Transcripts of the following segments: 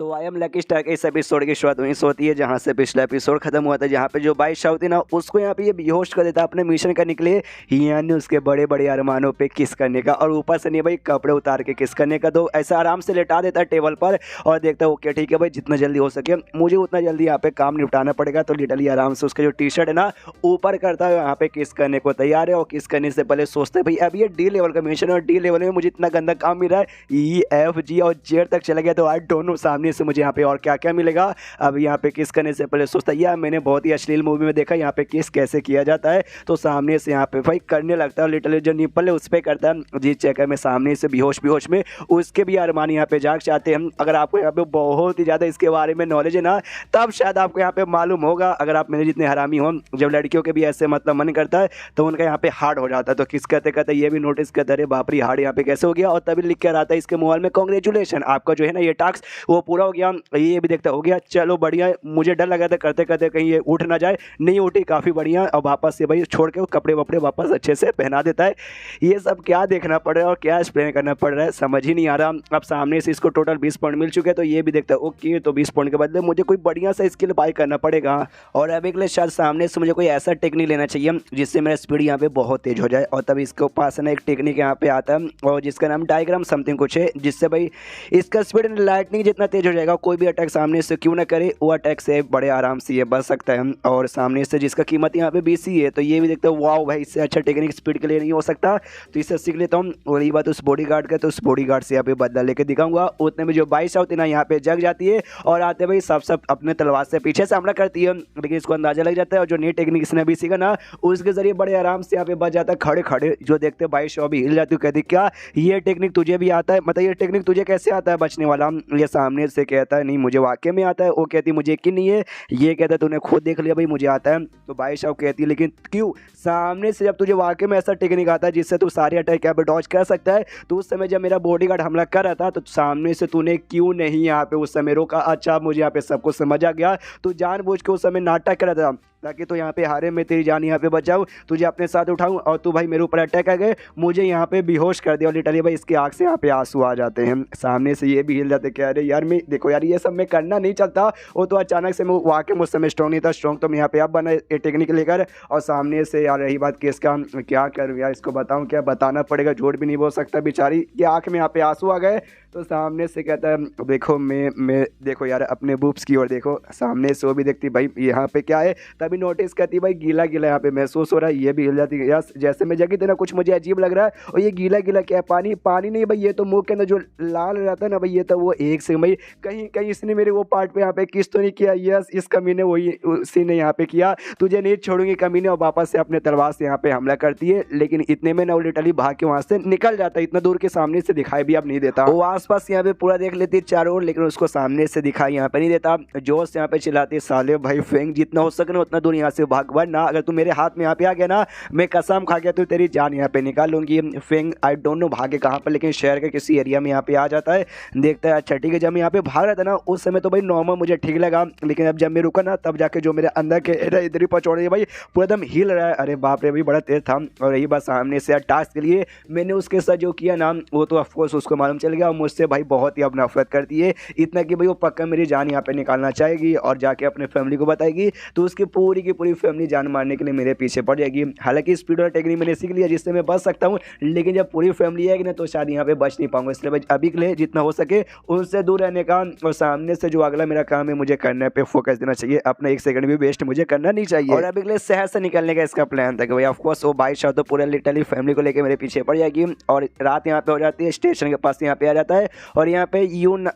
तो I am lucky star के इस एपिसोड की शुरुआत वहीं से होती है जहां से पिछला एपिसोड खत्म हुआ था, जहां पे जो 22 होती है ना उसको यहाँ पे ये बेहोश कर देता है अपने मिशन करने के लिए, यानी उसके बड़े बड़े अरमानों पे किस करने का। और ऊपर से नहीं भाई कपड़े उतार के किस करने का, तो ऐसा आराम से लेटा देता है टेबल पर और देखता है ओके ठीक है भाई जितना जल्दी हो सके मुझे उतना जल्दी यहाँ पे काम निपटाना पड़ेगा। तो लिटरली आराम से उसका जो टी शर्ट है ना ऊपर करता है, यहाँ पे किस करने को तैयार है और किस करने से पहले सोचते हैं भाई अब ये डी लेवल का मिशन है और डी लेवल में मुझे इतना गंदा काम मिल रहा है, E, F, G और Z तक चला गया तो आई डोंट नो सामने से मुझे यहाँ पे और क्या क्या मिलेगा। अब यहाँ पे किस करने से पहले सोचता है यार मैंने बहुत ही अश्लील मूवी में देखा यहाँ पे किस कैसे किया जाता है, तो सामने से यहाँ पे भाई करने लगता है। लिटरली जो निपल है उस पर करता है जिस चक्कर में सामने से बेहोश में उसके भी अरमान यहाँ पे जाग चाहते हैं। अगर आपको यहाँ पे बहुत ही ज़्यादा इसके बारे में नॉलेज है ना तब शायद आपको यहाँ पे मालूम होगा, अगर आप मेरे जितने हरामी हो, जब लड़कियों के भी ऐसे मतलब मन करता है तो उनका यहाँ पे हार्ड हो जाता है। तो किस कहते कहते ये भी नोटिस करते अरे बाप रे हार्ड यहाँ पे कैसे हो गया, और तभी लिख कर आता है इसके मोबाइल में कांग्रेचुलेशन आपका जो है ना ये टास्क वो पूरा हो गया। ये भी देखता हो गया चलो बढ़िया, मुझे डर लगा था करते करते कहीं ये उठ ना जाए, नहीं उठी काफ़ी बढ़िया। और वापस से भाई छोड़ के वो कपड़े वपड़े वापस अच्छे से पहना देता है। ये सब क्या देखना पड़ रहा है और क्या एक्सप्लेन करना पड़ रहा है समझ ही नहीं आ रहा। अब सामने से इसको टोटल 20 पॉइंट मिल चुके हैं, तो ये भी देखता है ओके तो 20 पॉइंट के बदले मुझे कोई बढ़िया सा स्किल बाई करना पड़ेगा। और अभी के लिए शायद सामने से मुझे कोई ऐसा टेक्निक लेना चाहिए जिससे मेरा स्पीड यहाँ पे बहुत तेज हो जाए। और तब इसके पास ना एक टेक्निक यहाँ पे आता है और जिसका नाम डायग्राम समथिंग कुछ है, जिससे भाई इसका स्पीड लाइटनिंग जितना तेज हो जाएगा कोई भी अटैक सामने से क्यों ना करे वो अटैक से बड़े आराम से ये बच सकता है। और सामने से जिसका कीमत यहाँ पे 20 ही है, तो ये भी देखते हैं वाओ भाई इससे अच्छा टेक्निक स्पीड के लिए नहीं हो सकता, तो इससे सीख लेता हूँ। और ये बात उस बॉडीगार्ड का, तो उस बॉडीगार्ड से यहाँ पे बदला लेके दिखाऊंगा। उतने में जो 22 होती है ना यहाँ पे जग जाती है और आते भाई सब अपने तलवार से पीछे से हमला करती है, लेकिन इसको अंदाजा लग जाता है और जो नई टेक्निक इसने भी सीखा ना उसके जरिए बड़े आराम से यहाँ पे बच जाता है खड़े खड़े। जो देखते 22 अभी हिल जाती है, कहती क्या ये टेक्निक तुझे भी आता है, मतलब ये टेक्निक तुझे कैसे आता है बचने वाला। ये सामने से कहता है नहीं मुझे वाकई में आता है, वो कहती मुझे यकीन नहीं है, ये कहता है तूने खुद देख लिया भाई मुझे आता है। तो 22 कहती है लेकिन क्यों, सामने से जब तुझे वाकई में ऐसा टेक्निक आता है जिससे तू सारे अटैक यहाँ पे डॉज कर सकता है, तो उस समय जब मेरा बॉडीगार्ड हमला कर रहा था तो सामने से तूने क्यों नहीं यहाँ पे उस समय रोका। अच्छा मुझे यहाँ पे सब कुछ समझ आ गया, तू जानबूझ के उस समय नाटक कर रहा था ताकि तो यहाँ पे हारे में तेरी जान यहाँ पे बचाऊँ, तुझे अपने साथ उठाऊँ और तू भाई मेरे ऊपर अटैक आ गए, मुझे यहाँ पे बेहोश कर दिया। और लिटरली भाई इसकी आँख से यहाँ पे आंसू आ जाते हैं। सामने से ये भी हिल जाते कह रहे यार मैं देखो यार ये सब मैं करना नहीं चाहता, वो तो अचानक से मैं वाकई मुझ समय स्ट्रॉन्ग नहीं था, स्ट्रॉन्ग तो मैं यहाँ पे अब बना ये टेक्निक लेकर। और सामने से यार रही बात केस का, क्या करूँ यार इसको बताऊँ क्या, बताना पड़ेगा, झूठ भी नहीं बोल सकता, बेचारी की आँख में यहाँ पे आंसू आ गए। तो सामने से कहता है देखो मैं देखो यार अपने बूब्स की ओर देखो, सामने से वो भी देखती भाई यहाँ पे क्या है, तभी नोटिस करती भाई गीला गीला यहाँ पे महसूस हो रहा है, ये भी हिल जाती है यार जैसे मैं जगी थी ना कुछ मुझे अजीब लग रहा है। और ये गीला गीला क्या है, पानी पानी नहीं भाई, ये तो मुंह के अंदर जो लाल रहता है ना भाई ये तो वो एक से भाई कहीं कहीं इसने मेरे वो पार्ट पे यहाँ पे किस तो नहीं किया, यस इस कमीने वही उसी ने यहाँ पे किया, तुझे नहीं छोड़ूंगी कमीने। और वापस से अपने तलवार से यहाँ पे हमला करती है, लेकिन इतने में ना वो लिटरली भाग के वहाँ से निकल जाता है, इतना दूर के सामने से दिखाई भी अब नहीं देता। वो आसपास यहाँ पे पूरा देख लेती है चारों ओर, लेकिन उसको सामने से दिखाई यहाँ पे नहीं देता। जोश यहाँ पे चिल्लाती है साले भाई फेंक जितना हो सके ना उतना दूर यहाँ से भाग, वरना अगर तू मेरे हाथ में यहाँ पे आ गया ना मैं कसम खा गया तो तेरी जान यहाँ पे निकाल लूंगी। फेंग आई डोंट नो भागे कहाँ पर, लेकिन शहर के किसी एरिया में यहाँ पे आ जाता है, देखता है अच्छा ठीक है। जब मैं यहाँ पे भाग रहा था ना उस समय तो भाई नॉर्मल मुझे ठीक लगा, लेकिन अब जब मैं रुका ना तब जाके जो मेरे अंदर के इधर ही पहुँच रही है भाई पूरा एकदम हिल रहा है, अरे बाप रे भाई बड़ा तेज था। और यही बात सामने से टास्क के लिए मैंने उसके साथ जो किया ना वो तो ऑफकोर्स उसको मालूम चल गया और मुझसे भाई बहुत ही अब नफरत करती है, इतना कि भाई वो पक्का मेरी जान यहाँ पे निकालना चाहेगी और जाके अपने फैमिली को बताएगी, तो उसकी पूरी की पूरी फैमिली जान मारने के लिए मेरे पीछे पड़ जाएगी। हालांकि स्पीड और टेक्निक मैंने सीख लिया जिससे मैं बच सकता हूँ, लेकिन जब पूरी फैमिली आएगी ना तो शायद यहाँ पे बच नहीं पाऊंगा, इसलिए भाई अभी के लिए जितना हो सके उनसे दूर रहने का और सामने से जो अगला मेरा काम है मुझे करने पे फोकस देना चाहिए, अपना एक सेकंड भी वेस्ट मुझे करना नहीं चाहिए। और अभी के लिए शहर से निकलने का इसका प्लान था कि भाई ऑफकोर्स वो 22 तो पूरा लिटरली फैमिली को लेकर मेरे पीछे पड़ जाएगी और रात यहाँ पे हो जाती है, स्टेशन के पास यहाँ पे आ जाता है और यहाँ पे यून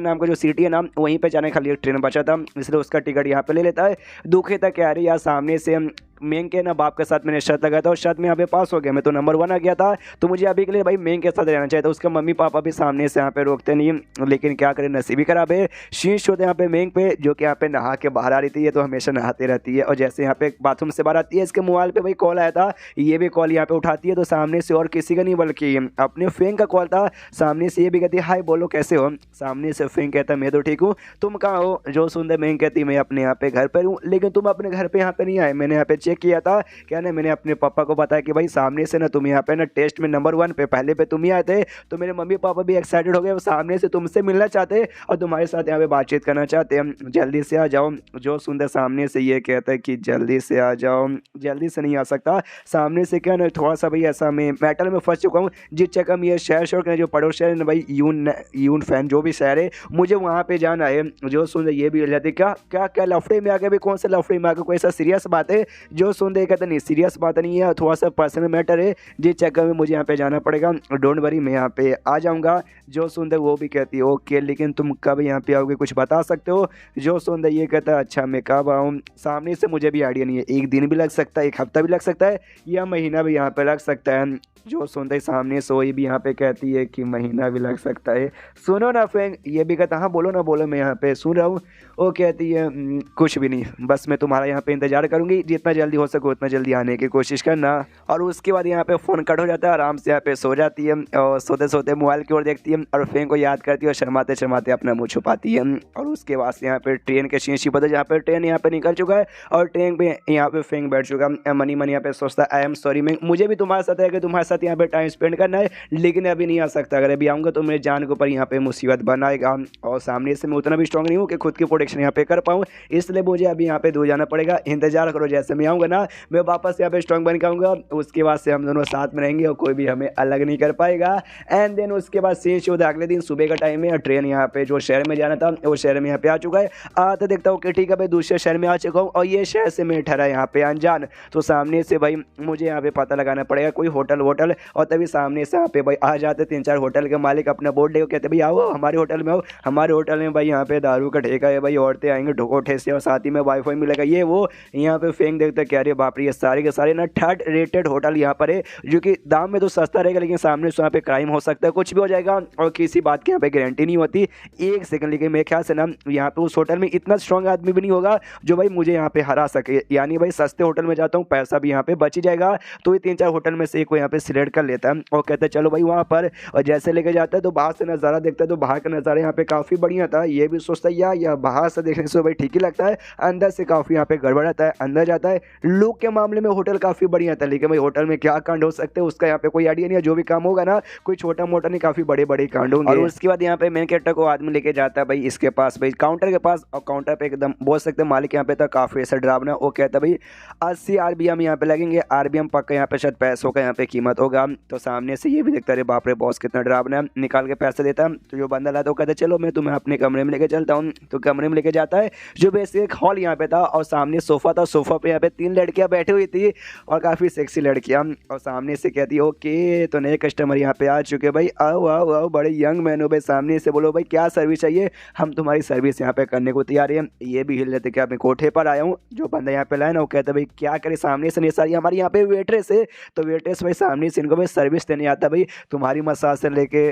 नाम का जो सिटी है ना वहीं पे जाने खाली एक ट्रेन बचा था, इसलिए उसका टिकट यहाँ पे ले लेता है। दुखी था क्या रही यार सामने से मेंग के ना बाप के साथ मैंने शर्त लगाया था और शर्त में यहाँ पे पास हो गया, मैं तो नंबर 1 आ गया था, तो मुझे अभी के लिए भाई मेंग के साथ रहना चाहिए था। उसके मम्मी पापा भी सामने से यहाँ पे रोकते नहीं, लेकिन क्या करें नसीब ही खराब है। शीश होते यहाँ पे मेंग पे जो कि यहाँ पे नहा के बाहर आ रही थी, ये तो हमेशा नहाते रहती है और जैसे यहाँ पे बाथरूम से बाहर आती है इसके मोबाइल पर भाई कॉल आया था, ये भी कॉल यहाँ पे उठाती है, तो सामने से और किसी का नहीं बल्कि अपने फेंग का कॉल था। सामने से ये भी कहती है हाय बोलो कैसे हो, सामने से फेंग कहता है मैं तो ठीक हूँ, तुम कहाँ हो। जो सुंदर मेंग कहती मैं अपने यहाँ पे घर पर हूँ, लेकिन तुम अपने घर पे यहाँ पे नहीं आए, मैंने यहाँ पे चेक किया था क्या ना, मैंने अपने पापा को बताया कि भाई सामने से ना तुम यहाँ पे ना टेस्ट में नंबर 1 पे पहले पे तुम ही आए थे, तो मेरे मम्मी पापा भी एक्साइटेड हो गए, वो सामने से तुमसे मिलना चाहते और तुम्हारे साथ यहाँ पे बातचीत करना चाहते हैं, जल्दी से आ जाओ। जो सुंदर सामने से ये कहता है कि जल्दी से आ जाओ, जल्दी से नहीं आ सकता, सामने से क्या ना थोड़ा सा भाई ऐसा मैं मेटल में फंस चुका हूँ, जिस जगह में ये शहर शहर के जो पड़ोस शहर है ना भाई, यून फैन जो भी शहर है, मुझे वहाँ पे जाना है। जो सुंदर ये भी जाते क्या क्या क्या लफड़े में आ गए भाई, कौन से लफड़े में आ गए, कोई ऐसा सीरियस बात है? जो सुंदर कहते नहीं सीरियस बात नहीं है, थोड़ा सा पर्सनल मैटर है, जिस जगह में मुझे यहाँ पे जाना पड़ेगा, डोंट वरी मैं यहाँ पे आ जाऊँगा। जो सुंदर वो भी कहती है ओके, लेकिन तुम कब यहाँ पे आओगे, कुछ बता सकते हो? जो सुंदर ये कहता है अच्छा मैं कब आऊँ, सामने से मुझे भी आइडिया नहीं है, एक दिन भी लग सकता है, एक हफ्ता भी लग सकता है, या महीना भी यहाँ पे लग सकता है। जो सुंदर सामने सोई भी यहाँ पे कहती है कि महीना भी लग सकता है। सुनो ना फ्रेंड, ये भी कहता हाँ बोलो ना बोलो, मैं यहाँ पे सुन रहा हूँ। वो कहती है कुछ भी नहीं, बस मैं तुम्हारा यहाँ पे इंतजार करूँगी, जितना जल्दी हो सके उतना जल्दी आने की कोशिश करना। और उसके बाद यहाँ पे फ़ोन कट हो जाता है, आराम से यहाँ पे सो जाती है और सोते सोते मोबाइल की ओर देखती है और फ्रेंड को याद करती है और शर्माते शर्माते अपना मुँह छुपाती है। और उसके बाद से यहाँ पे ट्रेन के शीशी पता, जहाँ पे ट्रेन यहाँ पे निकल चुका है और ट्रेन पे यहाँ पे फेंक बैठ चुका। मनी मनी यहाँ पे सोचता आई एम सॉरी, मैं मुझे भी तुम्हारे साथ है कि तुम्हारे साथ यहाँ पे टाइम स्पेंड करना है, लेकिन अभी नहीं आ सकता, अगर अभी आऊँगा तो मेरे जान के ऊपर यहाँ पे मुसीबत बनाएगा और सामने से मैं उतना भी स्ट्रॉन्ग नहीं हूँ कि खुद की प्रोटेक्शन यहाँ पे कर पाऊँ, इसलिए मुझे अभी यहाँ पे दूर जाना पड़ेगा। इंतजार करो, जैसे मैं आऊँगा ना मैं वापस यहाँ पे स्ट्रॉन्ग बन के आऊँगा, उसके बाद से हम दोनों साथ में रहेंगे और कोई भी हमें अलग नहीं कर पाएगा। एंड देन उसके बाद शेष होता अगले दिन सुबह का टाइम है और ट्रेन यहाँ पे जो शहर में जाना था वो शहर में यहाँ पे आ चुका है। आता देखता हूँ कि ठीक है भाई दूसरे शहर में आ चुका हूँ और ये शहर से मैं ठहरा यहाँ पे अनजान, तो सामने से भाई मुझे यहाँ पे पता लगाना पड़ेगा कोई होटल वोटल, और तभी सामने से यहाँ पे भाई आ जाते 3-4 होटल के मालिक अपना बोर्ड लेकर कहते भाई आओ हमारे होटल में आओ, हमारे होटल में भाई यहाँ पे दारू का ठेका है भाई, औरतें आएंगे ढोको ठेसे और साथ ही में वाईफाई मिलेगा, ये वो यहाँ पे फेंक देखते क्या रे बाप रे, ये सारे के सारे ना 3rd रेटेड होटल यहाँ पर है, जो कि दाम में तो सस्ता रहेगा लेकिन सामने से यहाँ पे क्राइम हो सकता है, कुछ भी हो जाएगा और किसी बात की यहाँ पे गारंटी नहीं होती एक सेकंड। लेकिन मेरे ख्याल से ना यहाँ पे उस होटल में इतना स्ट्रॉन्ग आदमी भी नहीं होगा जो भाई मुझे यहाँ पे हरा सके, यानी भाई सस्ते होटल में जाता हूँ पैसा भी यहाँ पे बच ही जाएगा, तो ये 3-4 होटल में से एक को यहाँ पे सिलेक्ट कर लेता है और कहता है चलो भाई वहाँ पर, और जैसे लेके जाता है तो बाहर से नज़ारा देखता है तो बाहर का नज़ारा यहाँ पे काफ़ी बढ़िया था, ये भी सोचता है या बाहर से देखने से भाई ठीक ही लगता है, अंदर से काफ़ी यहाँ पे गड़बड़ आता है, अंदर जाता है लुक के मामले में होटल काफ़ी बढ़िया था, लेकिन भाई होटल में क्या कांड हो सकते हैं उसका यहाँ पे कोई आइडिया नहीं है, जो भी काम होगा ना कोई छोटा मोटा नहीं काफ़ी बड़े बड़े कांड होंगे। और उसके बाद यहाँ पे मेन कैरेक्टर को आदमी लेके जाता है भाई इसके पास भाई काउंटर के पास, और काउंटर पे एकदम बोल सकते हैं मालिक यहाँ पे था काफ़ी ऐसा डरावना, वो कहता है भाई 80 RBM यहाँ पे लगेंगे, RBM पक्का यहाँ पे शायद पैसों का यहाँ पे कीमत होगा, तो सामने से ये भी देखता है बाप रे बॉस कितना डरावना, निकाल के पैसे देता है, तो जो बंदा लाता है वो कहता है चलो मैं तुम्हें अपने कमरे में लेके चलता हूँ, तो कमरे में लेके जाता है जो बेसिक एक हॉल यहाँ पे था और सामने सोफा था, सोफा पे यहाँ पे 3 लड़कियाँ बैठी हुई थी और काफ़ी सेक्सी लड़कियाँ, और सामने से कहती है ओके तो नए कस्टमर यहाँ पे आ चुके भाई, आओ आओ आओ बड़े यंग मैन हो भाई, सामने से बोलो भाई क्या सर्विस चाहिए, हम तुम्हारी सर्विस यहाँ पे करने को तैयार है। ये भी हिल लेते कि मैं कोठे पर आया हूँ, जो बंदा यहाँ पे लाया ना वो कहता भाई क्या करे, सामने से नहीं सारी हमारी यहाँ पे वेट्रेस है, तो वेट्रेस भाई सामने से इनको भाई सर्विस देने आता भाई, तुम्हारी मसाज से लेके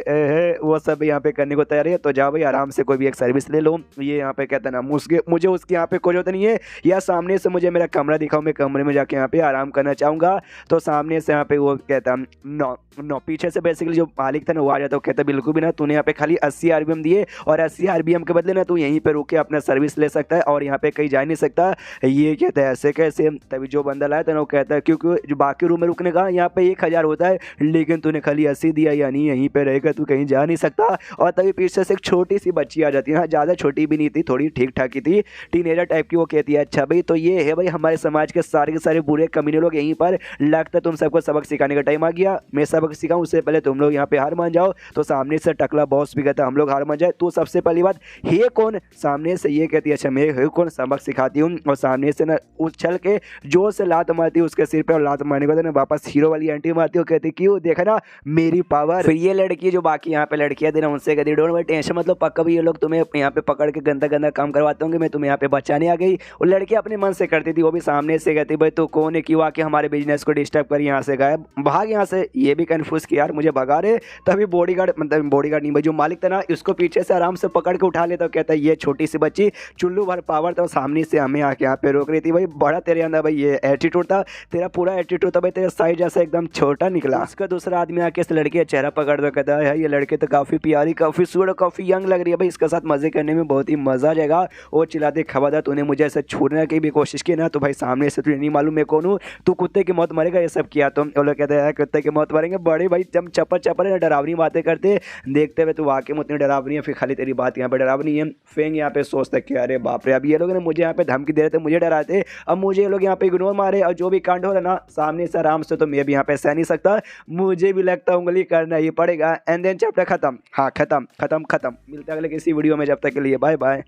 वो सब यहाँ पे करने को तैयार है, तो जाओ भाई आराम से कोई भी एक सर्विस ले लो। ये यहाँ पे कहता ना मुझे उसकी यहाँ पे कोई जरूरत नहीं है, या सामने से मुझे मेरा कमरा दिखाओ, मैं कमरे में जाके यहाँ पे आराम करना चाहूँगा, तो सामने से यहाँ पे वो कहता नो पीछे से बेसिकली जो मालिक था ना वो आ जाता है, कहता बिल्कुल भी ना, तूने यहाँ पे खाली 80 RBM दिए और 80 RBM के बदले ना तू यहीं पे रुक के अपना सर्विस ले सकता है और यहाँ पे कहीं जा नहीं सकता। ये कहता है ऐसे कैसे, तभी जो बंदा लाया था ना वो कहता है क्योंकि जो बाकी रूम में रुकने का यहाँ पे 1000 होता है, लेकिन तूने खाली 80 दिया, यानी यहीं पे रहेगा, तू कहीं जा नहीं सकता। और तभी पीछे से एक छोटी सी बच्ची आ जाती है, हाँ ज़्यादा छोटी भी नहीं थी, थोड़ी ठीक ठाक ही थी, टीनेजर टाइप की, वो कहती है अच्छा भाई तो ये है भाई हमारे समाज के सारे बुरे कमीने लोग यहीं पर, लगता है तुम सबको सबक सिखाने का टाइम आ गया, मैं सबक सिखाऊं उससे पहले तुम लोग यहाँ पे हार मान जाओ। तो सामने से टकला बॉस भी कहता हम लोग हार मान जाए, तो सबसे पहली बात हे कौन, सामने से ये कहती है अच्छा मैं है कौन, सबक सिखाती हूँ, और सामने से ना उछल के जोर से लात मारती है उसके सिर पे, और लात मारने के बाद ना वापस हीरो वाली एंट्री मारती है, कहती क्यों देखा ना मेरी पावर। फिर ये लड़की जो बाकी यहाँ पे लड़कियाँ थी ना उनसे कहती डोंट वरी टेंशन मतलब पक्का भी ये लोग तुम्हें यहाँ पे पकड़ के गंदा गंदा काम करवाते होंगे, मैं तुम्हें यहाँ पे बचाने आ गई। वो लड़की अपने मन से करती थी, वो भी सामने से कहती भाई तो कौन है क्यों आके हमारे बिजनेस को डिस्टर्ब कर यहाँ से गायब भाग यहाँ से। ये भी कन्फ्यूज कि यार मुझे भगा रहे, तभी बॉडीगार्ड मतलब बॉडीगार्ड नहीं भाई जो मालिक था ना उसको पीछे से आराम से पकड़ के उठा लेता, कहता है ये छोटी सी बच्ची चुल्लू भर पावर था, सामने से हमें आके यहाँ पे रोक रही थी भाई, बड़ा तेरे अंदर भाई ये एटीट्यूड था, तेरा पूरा एटीट्यूड था भाई, तेरा साइज जैसा एकदम छोटा निकला। उसका दूसरा आदमी आके इस लड़की का चेहरा पकड़ दो, कहता है ये लड़के तो काफ़ी प्यारी काफ़ी सूट काफ़ी यंग लग रही है भाई, इसके साथ मजे करने में बहुत ही मजा आ जाएगा। वो चिल्लाते खबरदार तूने मुझे ऐसे छूने की भी कोशिश की ना तो भाई सामने से तुझे नहीं मालूम मैं कौन हूँ, तू कुत्ते की मौत मरेगा ये सब किया तुम। वो लोग कहते हैं कुत्ते की मौत मरेंगे, बड़े भाई जब चप्पल चप्पल है डरावनी बातें करते देखते हुए, तो वाकई में उतनी डरावनी है, फिर खाली तेरी बात यहाँ पे डरावनी है। फेंग यहाँ पे सोचता कि अरे बाप रे, अब ये लोग ने मुझे यहाँ पे धमकी दे रहे थे, मुझे डराते, अब मुझे ये लोग यहाँ पे इग्नोर मारे और जो भी कांड हो रहा ना सामने से आराम से, तो मैं भी यहाँ पे सह नहीं सकता, मुझे भी लगता उंगली करना ही पड़ेगा। एंड देन चैप्टर खत्म। हाँ खत्म खत्म खत्म। मिलते हैं अगले किसी वीडियो में, जब तक के लिए बाय बाय।